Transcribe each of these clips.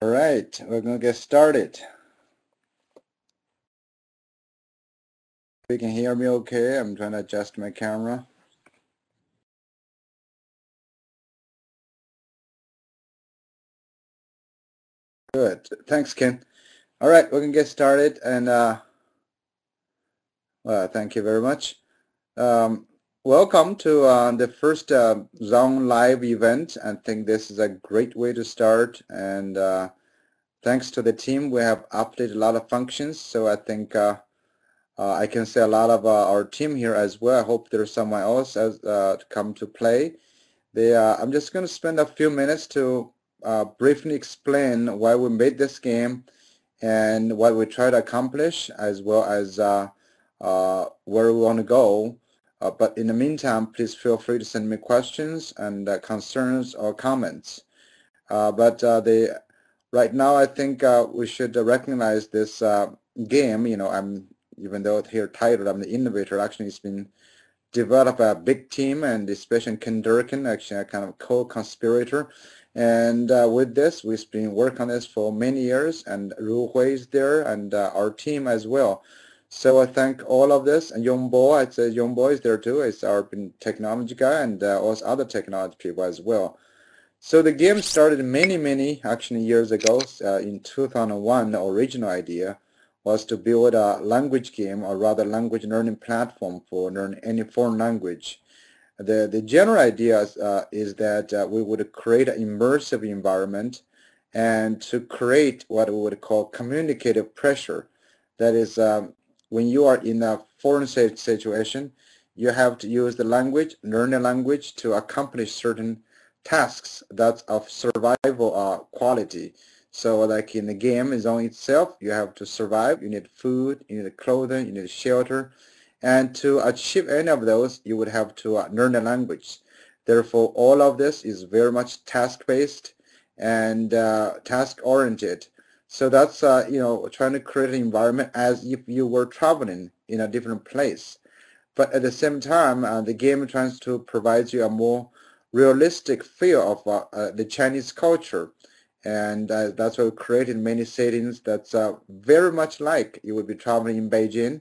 All right, we're going to get started. You can hear me okay? I'm trying to adjust my camera. Good. Thanks, Ken. All right, we're going to get started. And well, thank you very much. Welcome to the first Zone Live event. I think this is a great way to start. And thanks to the team, we have updated a lot of functions. So I think I can see a lot of our team here as well. I hope there's someone else to come to play. I'm just going to spend a few minutes to briefly explain why we made this game and what we try to accomplish, as well as where we want to go. But in the meantime, please feel free to send me questions and concerns or comments. Right now, I think we should recognize this game. Even though it's here titled, I'm the innovator. Actually, it's been developed by a big team, and especially Ken Durkin, actually a kind of co-conspirator. And with this, we've been working on this for many years, and Ru Hui is there, and our team as well. So I thank all of this, and Yongbo, I'd say Yongbo is there too. It's our technology guy, and also other technology people as well. So the game started many actually years ago. In 2001, the original idea was to build a language game, or rather language learning platform for learning any foreign language. The general idea is that we would create an immersive environment and to create what we would call communicative pressure. That is, when you are in a foreign situation, you have to use the language, learn the language to accomplish certain tasks that's of survival quality. So like in the game zone itself, you have to survive, you need food, you need clothing, you need shelter, and to achieve any of those, you would have to learn the language. Therefore, all of this is very much task-based and task-oriented. So that's, trying to create an environment as if you were traveling in a different place. But at the same time, the game tries to provide you a more realistic feel of the Chinese culture. And that's why we created many settings that's very much like you would be traveling in Beijing,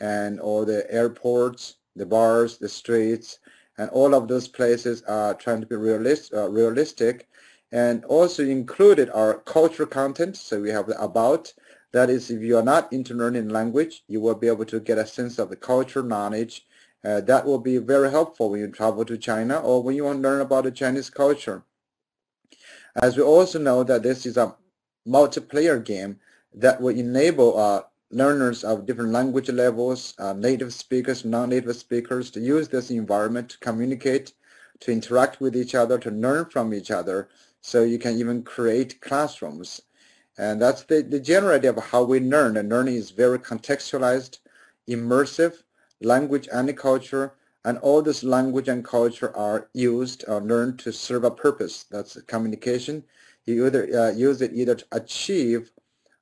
and all the airports, the bars, the streets, and all of those places are trying to be realistic, and also included our cultural content. So we have the about. That is, if you are not into learning language, you will be able to get a sense of the cultural knowledge. That will be very helpful when you travel to China or when you want to learn about the Chinese culture. As we also know that this is a multiplayer game that will enable learners of different language levels, native speakers, non-native speakers, to use this environment to communicate, to interact with each other, to learn from each other. So you can even create classrooms. And that's the general idea of how we learn. And learning is very contextualized, immersive, language and culture, and all this language and culture are used or learned to serve a purpose. That's communication. You either use it either to achieve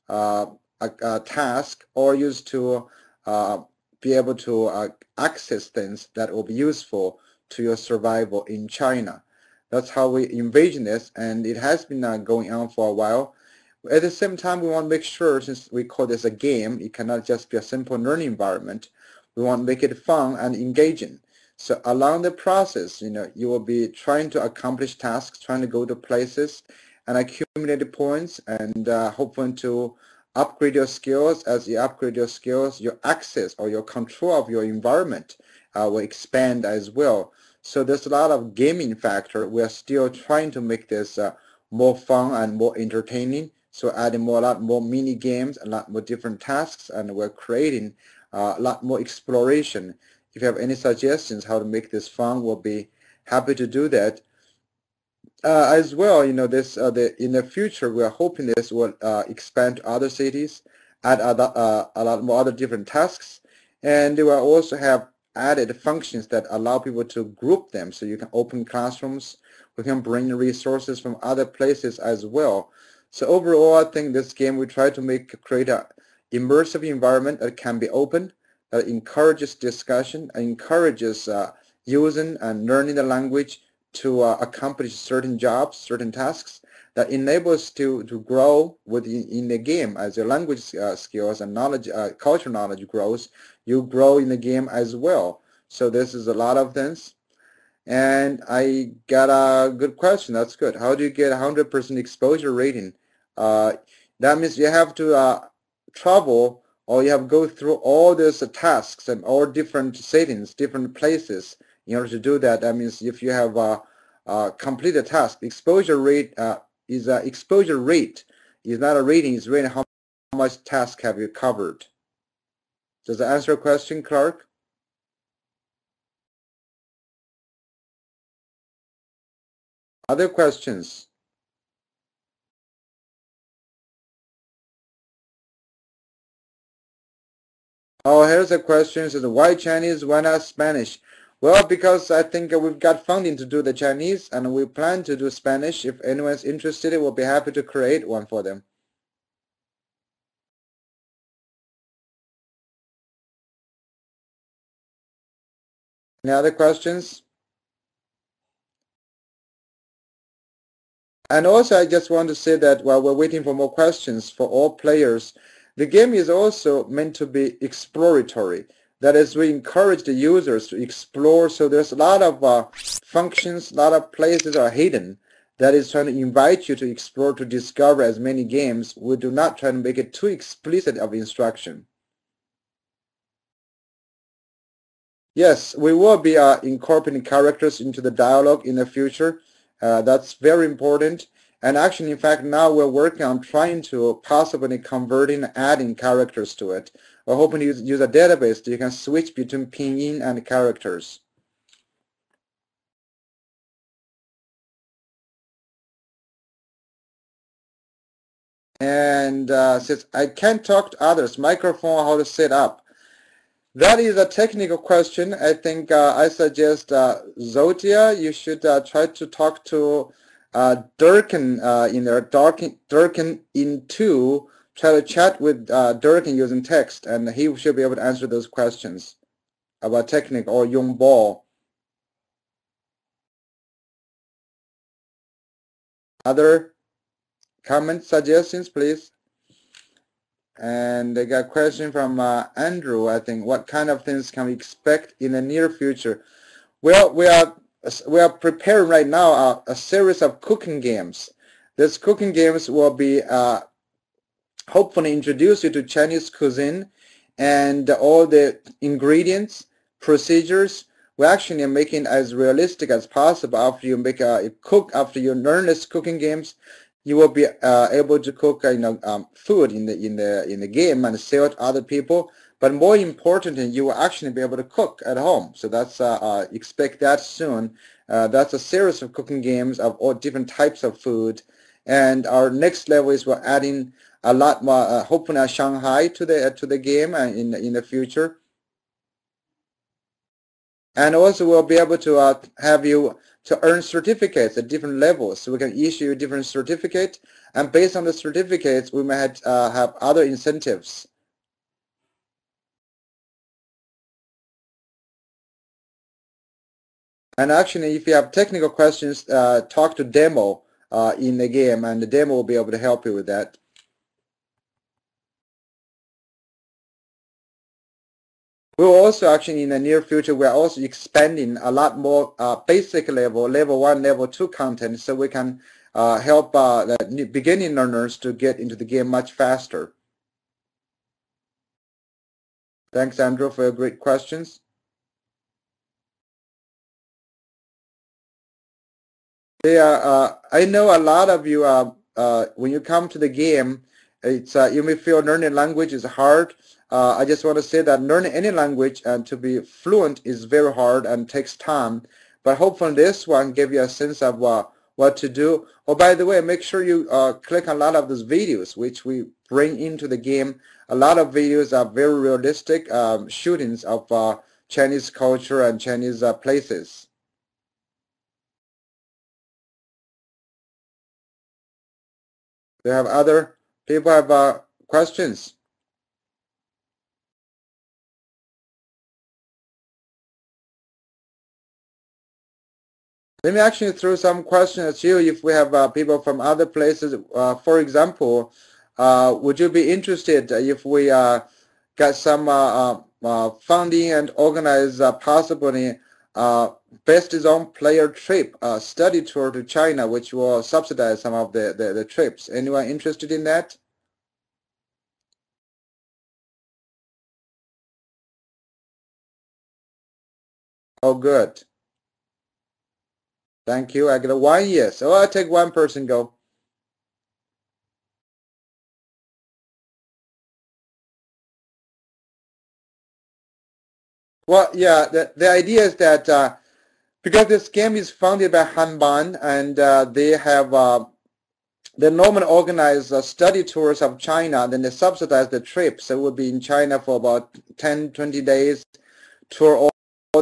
a task, or use to be able to access things that will be useful to your survival in China. That's how we envision this, and it has been going on for a while. At the same time, we want to make sure, since we call this a game, it cannot just be a simple learning environment. We want to make it fun and engaging. So along the process, you will be trying to accomplish tasks, trying to go to places and accumulate points, and hoping to upgrade your skills. As you upgrade your skills, your access or your control of your environment will expand as well. So there's a lot of gaming factor. We are still trying to make this more fun and more entertaining. So adding a lot more mini games, a lot more different tasks, and we're creating a lot more exploration. If you have any suggestions how to make this fun, we'll be happy to do that. As well, in the future, we are hoping this will expand to other cities, add a lot more other different tasks, and they will also have added functions that allow people to group them. So you can open classrooms, we can bring resources from other places as well. So overall, I think this game we try to create a immersive environment that can be open, that encourages discussion, encourages using and learning the language to accomplish certain jobs, certain tasks that enables to grow in the game. As your language skills and knowledge, cultural knowledge grows, you grow in the game as well. So this is a lot of things. And I got a good question. That's good. How do you get 100% exposure rating? That means you have to travel, or you have to go through all these tasks and all different settings, different places in order to do that. That means if you have completed a task, exposure rate is exposure rate is not a rating. It's rating how much task have you covered. Does that answer your question, Clark? Other questions? Oh, here's a question. It says, why Chinese, why not Spanish? Well, because I think we've got funding to do the Chinese, and we plan to do Spanish. If anyone's interested, we'll be happy to create one for them. Any other questions? And also, I just want to say that while we're waiting for more questions for all players, the game is also meant to be exploratory. That is, we encourage the users to explore. So there's a lot of functions, a lot of places are hidden. That is trying to invite you to explore, to discover as many games. We do not try to make it too explicit of instruction. Yes, we will be incorporating characters into the dialogue in the future. That's very important. And actually, in fact, now we're working on trying to possibly converting, adding characters to it. We're hoping to use a database so you can switch between pinyin and characters. And says, I can't talk to others. Microphone, how to set up. That is a technical question. I think I suggest Zotia, you should try to talk to Durkin in there. Durkin in2, try to chat with Durkin using text, and he should be able to answer those questions about technique, or Yongbao. Other comments, suggestions, please? And I got a question from Andrew, I think. What kind of things can we expect in the near future? Well, we are preparing right now a series of cooking games. These cooking games will be hopefully introduce you to Chinese cuisine and all the ingredients, procedures. We're actually making it as realistic as possible. After you make after you learn these cooking games, you will be able to cook food in the game and sell it to other people. But more importantly, you will actually be able to cook at home. So that's expect that soon. That's a series of cooking games of all different types of food. And our next level is we're adding a lot more, hopefully Shanghai to the game in the future. And also we'll be able to have you to earn certificates at different levels. So we can issue different certificates, and based on the certificates, we might have other incentives. And actually, if you have technical questions, talk to Demo in the game, and the Demo will be able to help you with that. We'll also actually, in the near future, we're also expanding a lot more basic level 1, level 2 content, so we can help the beginning learners to get into the game much faster. Thanks, Andrew, for your great questions. I know a lot of you, when you come to the game, it's you may feel learning language is hard. I just want to say that learning any language and to be fluent is very hard and takes time. But hopefully this one give you a sense of what to do. Oh, by the way, make sure you click on a lot of those videos which we bring into the game. A lot of videos are very realistic shootings of Chinese culture and Chinese places. Do you have other people have questions? Let me actually throw some questions at you if we have people from other places. For example, would you be interested if we get some funding and organize possibly best zone player trip study tour to China, which will subsidize some of the trips? Anyone interested in that? Oh, good. Thank you. I get a 1 yes. Oh, I'll take one person go. Well, yeah, the idea is that because this game is founded by Hanban and they have they normally organize study tours of China, then they subsidize the trips. So we'll be in China for about 10, 20 days, tour all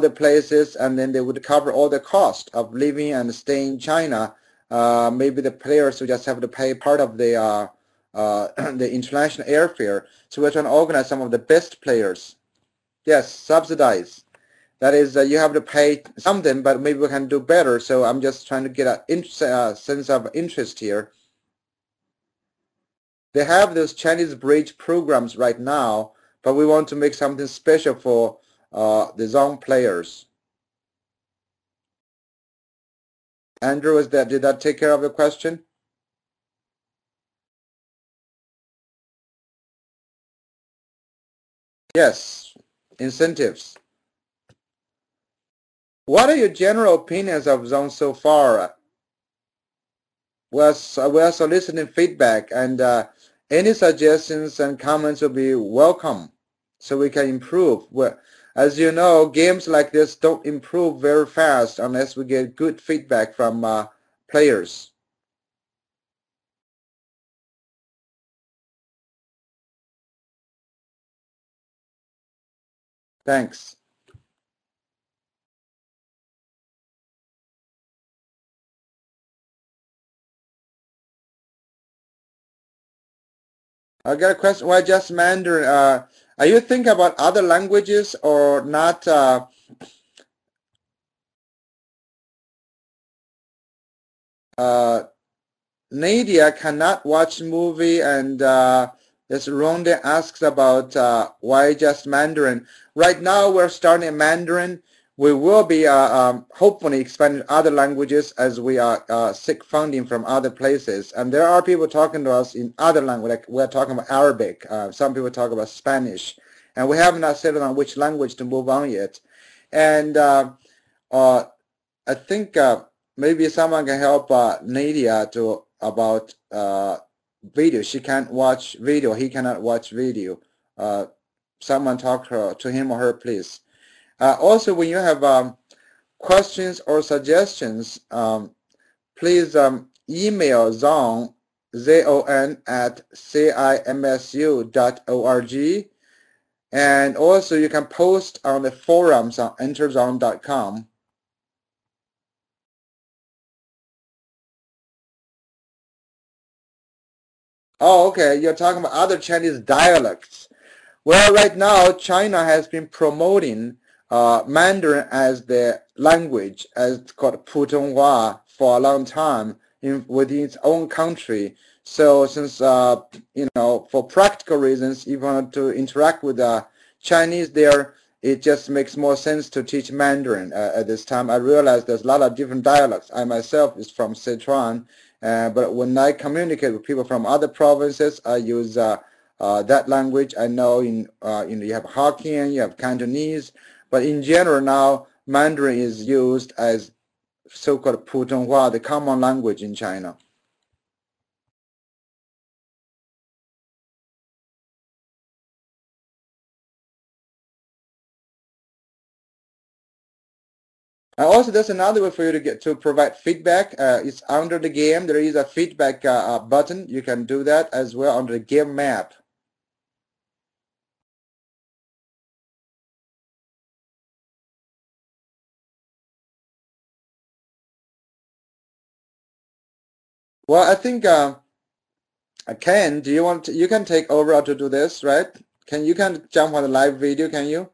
the places, and then they would cover all the cost of living and staying in China. Maybe the players would just have to pay part of the the international airfare. So we're trying to organize some of the best players. Yes, subsidize. That is, you have to pay something, but maybe we can do better. So I'm just trying to get a sense of interest here. They have those Chinese bridge programs right now, but we want to make something special for the Zone players. Andrew, did that take care of the question? Yes, incentives. What are your general opinions of Zone so far? We're soliciting feedback, and any suggestions and comments will be welcome so we can improve. As you know, games like this don't improve very fast unless we get good feedback from players. Thanks. I got a question. Why just Mandarin? Are you thinking about other languages or not? Nadia cannot watch movie, and this Ronde asks about why just Mandarin. Right now we're starting Mandarin. We will be hopefully expanding other languages as we seek funding from other places. And there are people talking to us in other languages, like we're talking about Arabic. Some people talk about Spanish. And we have not settled on which language to move on yet. And I think maybe someone can help Nadia about video. She can't watch video. He cannot watch video. Someone talk to him or her, please. Also, when you have questions or suggestions, please email Zon, Z-O-N, at cimsu.org. And also, you can post on the forums on enterzone.com. Oh, okay. You're talking about other Chinese dialects. Well, right now, China has been promoting Mandarin as the language, as it's called Putonghua, for a long time within its own country. So since, you know, for practical reasons, if you want to interact with Chinese there, it just makes more sense to teach Mandarin at this time. I realize there's a lot of different dialects. I myself is from Sichuan, but when I communicate with people from other provinces, I use that language. I know you have Hokkien, you have Cantonese, but in general now Mandarin is used as so-called Putonghua, the common language in China. And also, there's another way for you to provide feedback. It's under the game. There is a feedback button. You can do that as well under the game map. Well, I think Ken, do you want to, you can take over to do this, right? You can jump on the live video, can you?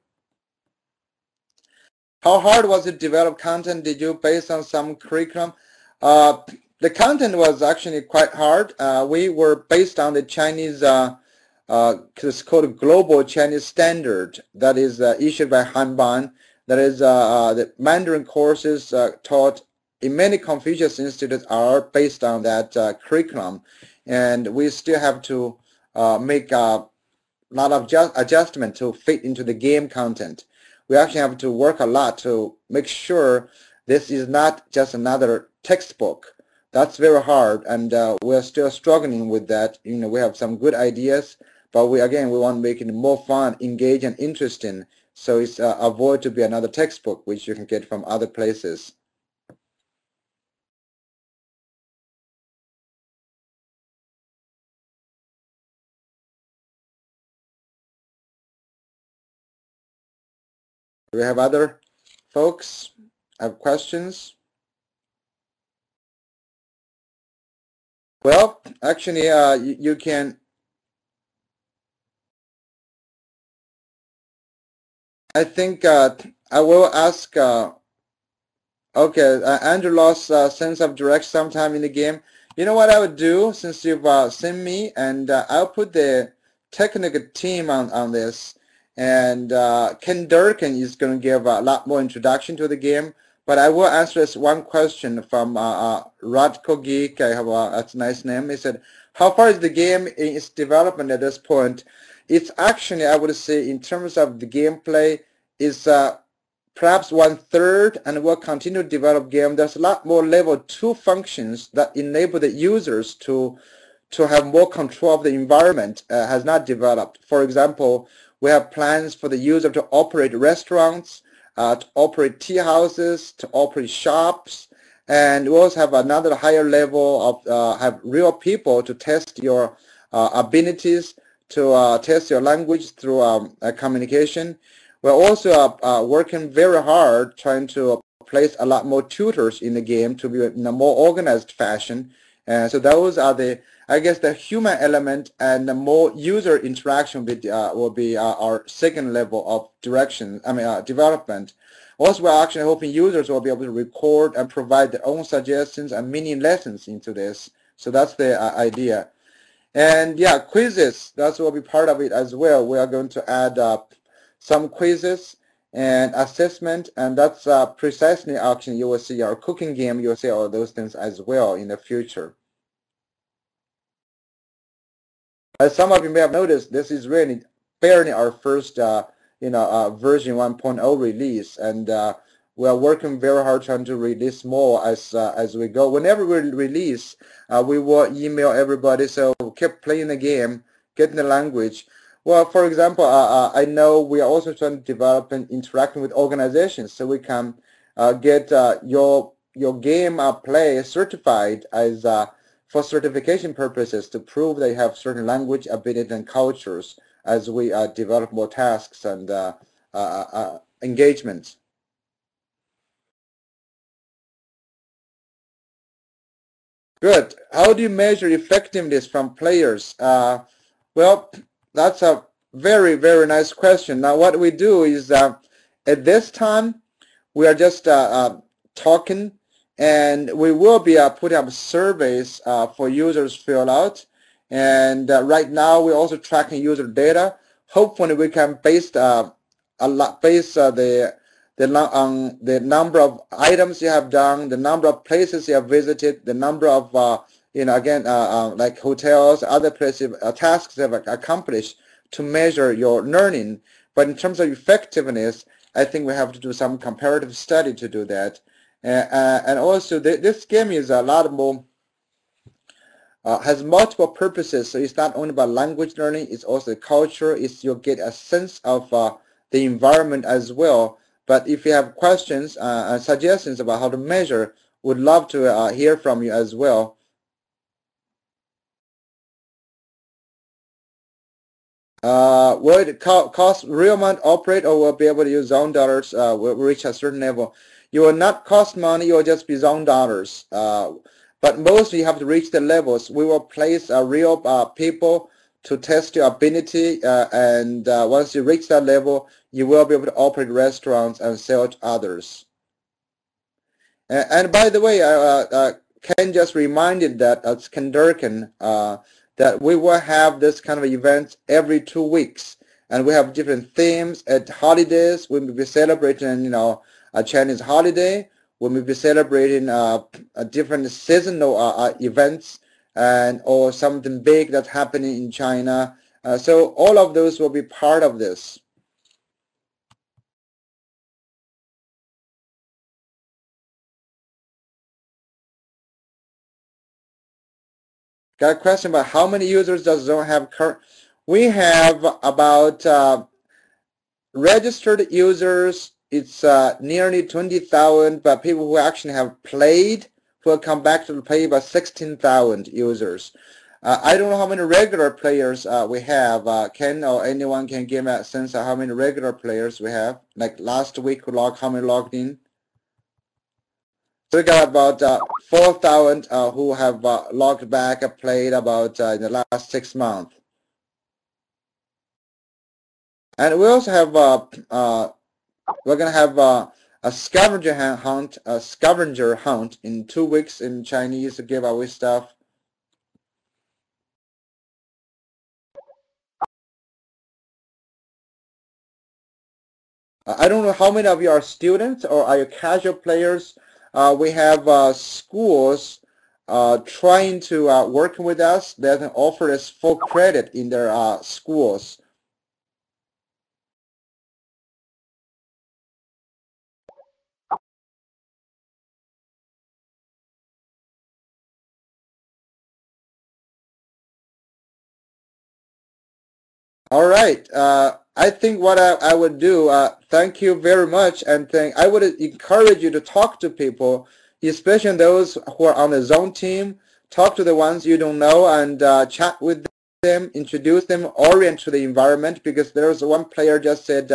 How hard was it to develop content? Did you based on some curriculum? The content was actually quite hard. We were based on the Chinese, it's called Global Chinese Standard that is issued by Hanban. That is the Mandarin courses taught in many Confucius institutes are based on that curriculum, and we still have to make a lot of adjustment to fit into the game content. We actually have to work a lot to make sure this is not just another textbook. That's very hard, and we're still struggling with that. You know, we have some good ideas, but we want to make it more fun, engaging, and interesting. So it's avoid to be another textbook, which you can get from other places. Do we have other folks have questions? Well, actually, you can. I think I will ask. Okay, Andrew lost sense of direction sometime in the game. You know what I would do, since you've sent me, and I'll put the technical team on this. And Ken Durkin is going to give a lot more introduction to the game. But I will answer this one question from Radko Geek. I have that's a nice name. He said, how far is the game in its development at this point? It's actually, I would say, in terms of the gameplay, is perhaps 1/3, and we'll continue to develop game. There's a lot more level 2 functions that enable the users to have more control of the environment has not developed. For example, we have plans for the user to operate restaurants, to operate tea houses, to operate shops, and we also have another higher level of have real people to test your abilities, to test your language through communication. We're also working very hard trying to place a lot more tutors in the game to be in a more organized fashion. And so those are the, I guess, the human element, and the more user interaction will be our second level of development. Also, we're actually hoping users will be able to record and provide their own suggestions and mini lessons into this. So that's the idea. And yeah, quizzes, that will be part of it as well. We are going to add some quizzes and assessment, and that's precisely actually you will see our cooking game, you will see all those things as well in the future. As some of you may have noticed, this is really barely our first version 1.0 release, and we are working very hard trying to release more as we go. Whenever we release, we will email everybody, so keep playing the game, getting the language. Well, for example, I know we are also trying to develop and interacting with organizations, so we can get your game play certified as for certification purposes, to prove they have certain language ability and cultures as we develop more tasks and engagements. Good. How do you measure effectiveness from players? Well, that's a very, very nice question. Now, what we do is at this time, we are just talking, and we will be putting up surveys for users to fill out. And right now, we're also tracking user data. Hopefully, we can base the number of items you have done, the number of places you have visited, the number of like hotels, other places, tasks you have accomplished to measure your learning. But in terms of effectiveness, I think we have to do some comparative study to do that. And also, this game is a lot more, has multiple purposes. So it's not only about language learning, it's also culture. You'll get a sense of the environment as well. But if you have questions and suggestions about how to measure, would love to hear from you as well. Will it cost real money to operate, or will be able to use zone dollars? Will reach a certain level. You will not cost money, you will just be zone dollars. But mostly you have to reach the levels. We will place real people to test your ability, and once you reach that level, you will be able to operate restaurants and sell to others. And by the way, Ken just reminded that at Skanderken that we will have this kind of events every 2 weeks, and we have different themes. At holidays, we will be celebrating, a Chinese holiday. We will be celebrating a different seasonal events or something big that's happening in China. So all of those will be part of this. Got a question about how many users does Zone have current? We have about registered users. It's nearly 20,000, but people who actually have played, who have come back to play, about 16,000 users. I don't know how many regular players we have. Ken or anyone can give me a sense of how many regular players we have. Like last week, how many logged in? So we got about 4,000 who have logged back, played about in the last 6 months. And we also have we're gonna have a scavenger hunt in 2 weeks in Chinese to give away stuff. I don't know how many of you are students or are you casual players. We have schools trying to work with us that can offer us full credit in their schools. All right. I think what I would do, thank you very much, and I would encourage you to talk to people, especially those who are on the Zone team. Talk to the ones you don't know and chat with them, introduce them, orient to the environment, because there's one player just said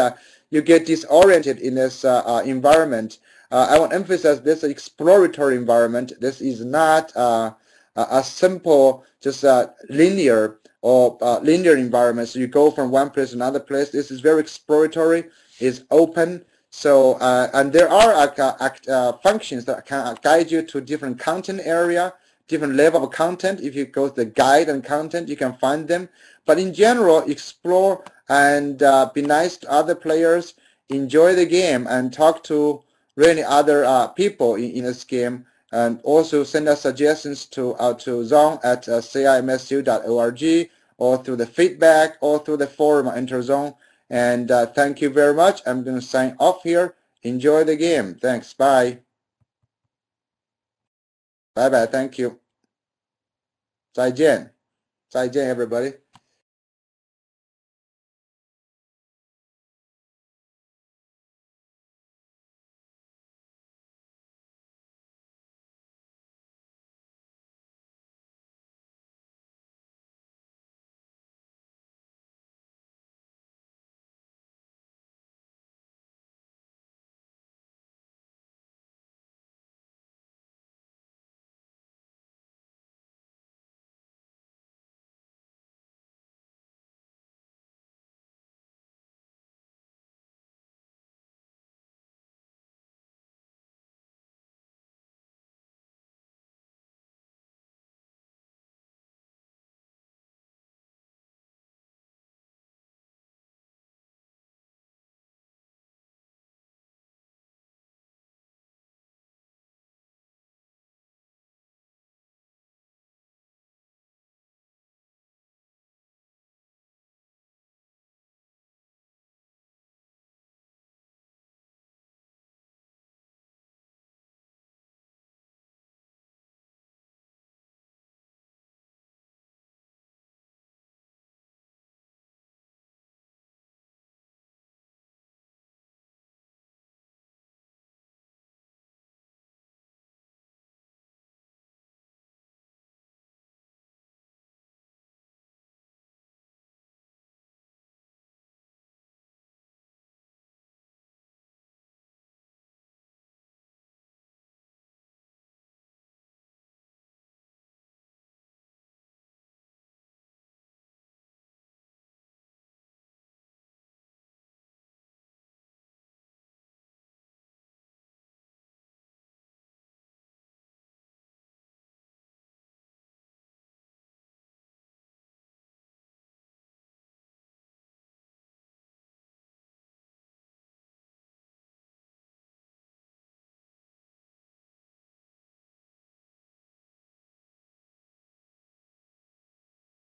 you get disoriented in this environment. I want to emphasize this exploratory environment. This is not a simple, just linear or linear environment. So you go from one place to another place. This is very exploratory. It's open. So and there are functions that can guide you to different content area, different level of content. If you go to the guide and content, you can find them. But in general, explore and be nice to other players. Enjoy the game and talk to really other people in this game. And also send us suggestions to Zong at cimsu.org, or through the feedback, or through the forum on EnterZone. And thank you very much. I'm going to sign off here. Enjoy the game. Thanks. Bye. Bye-bye. Thank you. 再见. 再见, everybody.